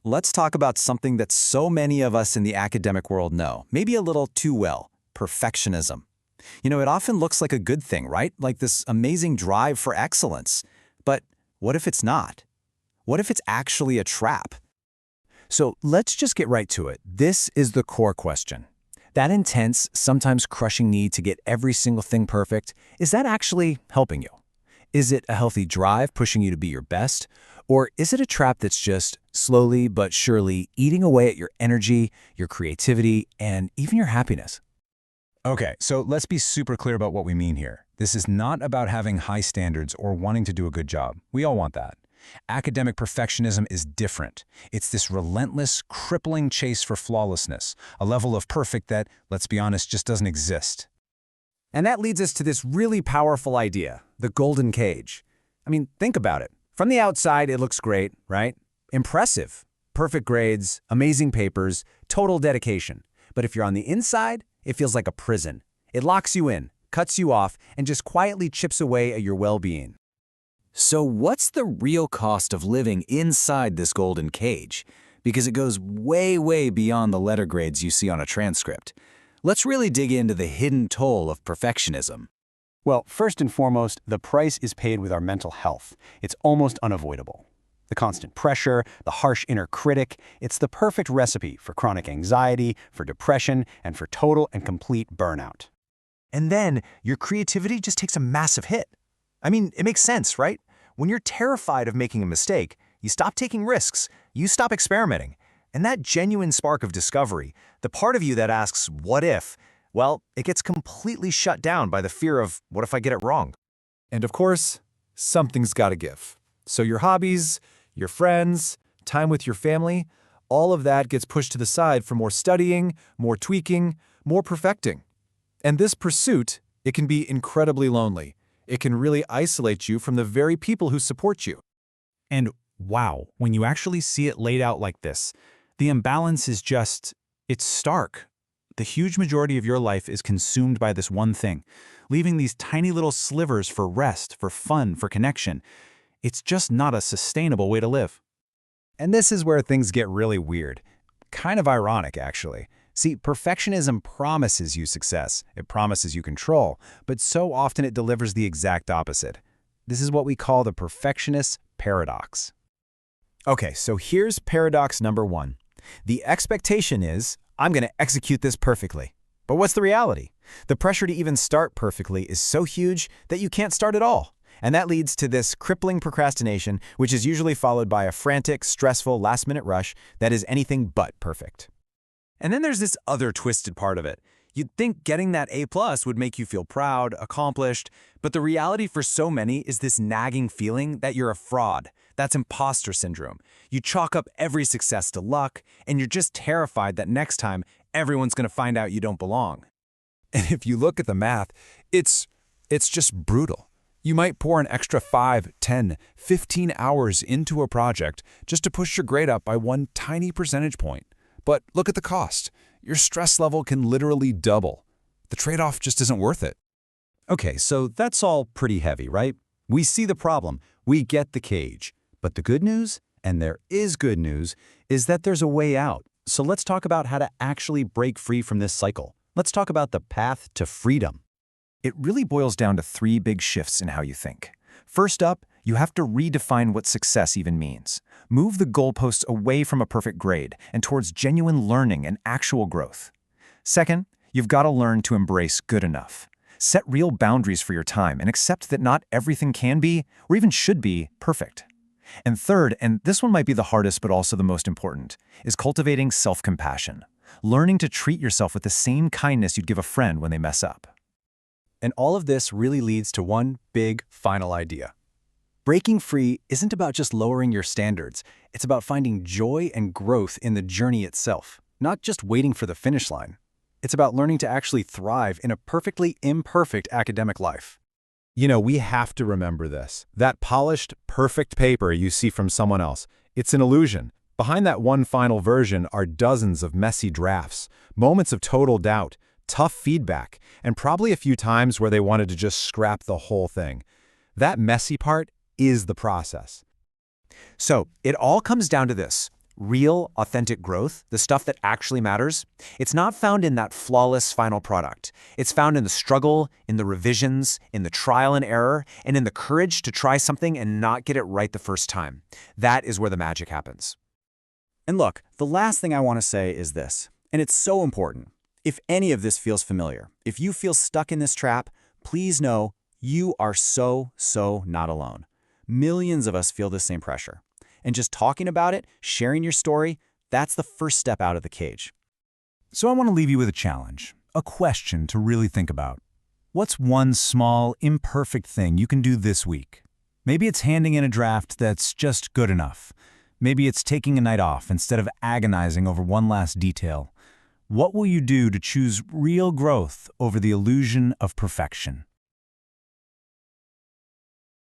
let's talk about something that so many of us in the academic world know, maybe a little too well: perfectionism. It often looks like a good thing, right? Like this amazing drive for excellence. But what if it's not? What if it's actually a trap? So let's just get right to it. This is the core question. That intense, sometimes crushing need to get every single thing perfect, is that actually helping you? Is it a healthy drive pushing you to be your best? Or is it a trap that's just slowly but surely eating away at your energy, your creativity, and even your happiness? Okay, so let's be super clear about what we mean here. This is not about having high standards or wanting to do a good job. We all want that. Academic perfectionism is different. It's this relentless, crippling chase for flawlessness, a level of perfect that, let's be honest, just doesn't exist. And that leads us to this really powerful idea, the golden cage. I mean, think about it. From the outside, it looks great, right? Impressive. Perfect grades, amazing papers, total dedication. But if you're on the inside, it feels like a prison. It locks you in, cuts you off, and just quietly chips away at your well-being. So what's the real cost of living inside this golden cage? Because it goes way, way beyond the letter grades you see on a transcript. Let's really dig into the hidden toll of perfectionism. Well, first and foremost, the price is paid with our mental health. It's almost unavoidable. The constant pressure, the harsh inner critic, it's the perfect recipe for chronic anxiety, for depression, and for total and complete burnout. And then your creativity just takes a massive hit. I mean, it makes sense, right? When you're terrified of making a mistake, you stop taking risks, you stop experimenting. And that genuine spark of discovery, the part of you that asks, what if? Well, it gets completely shut down by the fear of, what if I get it wrong? And of course, something's got to give. So your hobbies, your friends, time with your family, all of that gets pushed to the side for more studying, more tweaking, more perfecting. And this pursuit, it can be incredibly lonely. It can really isolate you from the very people who support you. And wow, when you actually see it laid out like this, the imbalance is it's stark. The huge majority of your life is consumed by this one thing, leaving these tiny little slivers for rest, for fun, for connection. It's just not a sustainable way to live. And this is where things get really weird. Kind of ironic, actually. See, perfectionism promises you success. It promises you control, but so often it delivers the exact opposite. This is what we call the perfectionist paradox. Okay, so here's paradox number one. The expectation is, I'm going to execute this perfectly. But what's the reality? The pressure to even start perfectly is so huge that you can't start at all. And that leads to this crippling procrastination, which is usually followed by a frantic, stressful, last-minute rush that is anything but perfect. And then there's this other twisted part of it. You'd think getting that A+ would make you feel proud, accomplished, but the reality for so many is this nagging feeling that you're a fraud. That's imposter syndrome. You chalk up every success to luck, and you're just terrified that next time everyone's going to find out you don't belong. And if you look at the math, it's just brutal. You might pour an extra 5, 10, 15 hours into a project just to push your grade up by one tiny percentage point. But look at the cost. Your stress level can literally double. The trade-off just isn't worth it. Okay, so that's all pretty heavy, right? We see the problem. We get the cage. But the good news, and there is good news, is that there's a way out. So let's talk about how to actually break free from this cycle. Let's talk about the path to freedom. It really boils down to 3 big shifts in how you think. First up, you have to redefine what success even means. Move the goalposts away from a perfect grade and towards genuine learning and actual growth. Second, you've got to learn to embrace good enough. Set real boundaries for your time and accept that not everything can be, or even should be, perfect. And third, and this one might be the hardest but also the most important, is cultivating self-compassion. Learning to treat yourself with the same kindness you'd give a friend when they mess up. And all of this really leads to one big final idea. Breaking free isn't about just lowering your standards. It's about finding joy and growth in the journey itself, not just waiting for the finish line. It's about learning to actually thrive in a perfectly imperfect academic life. We have to remember this. That polished, perfect paper you see from someone else, it's an illusion. Behind that one final version are dozens of messy drafts, moments of total doubt, tough feedback, and probably a few times where they wanted to just scrap the whole thing. That messy part is the process. So it all comes down to this. Real, authentic growth, the stuff that actually matters, it's not found in that flawless final product. It's found in the struggle, in the revisions, in the trial and error, and in the courage to try something and not get it right the first time. That is where the magic happens. And look, the last thing I want to say is this, and it's so important. If any of this feels familiar, if you feel stuck in this trap, please know you are so not alone. Millions of us feel the same pressure. And just talking about it, sharing your story, that's the first step out of the cage. So I want to leave you with a challenge, a question to really think about. What's one small, imperfect thing you can do this week? Maybe it's handing in a draft that's just good enough. Maybe it's taking a night off instead of agonizing over one last detail. What will you do to choose real growth over the illusion of perfection?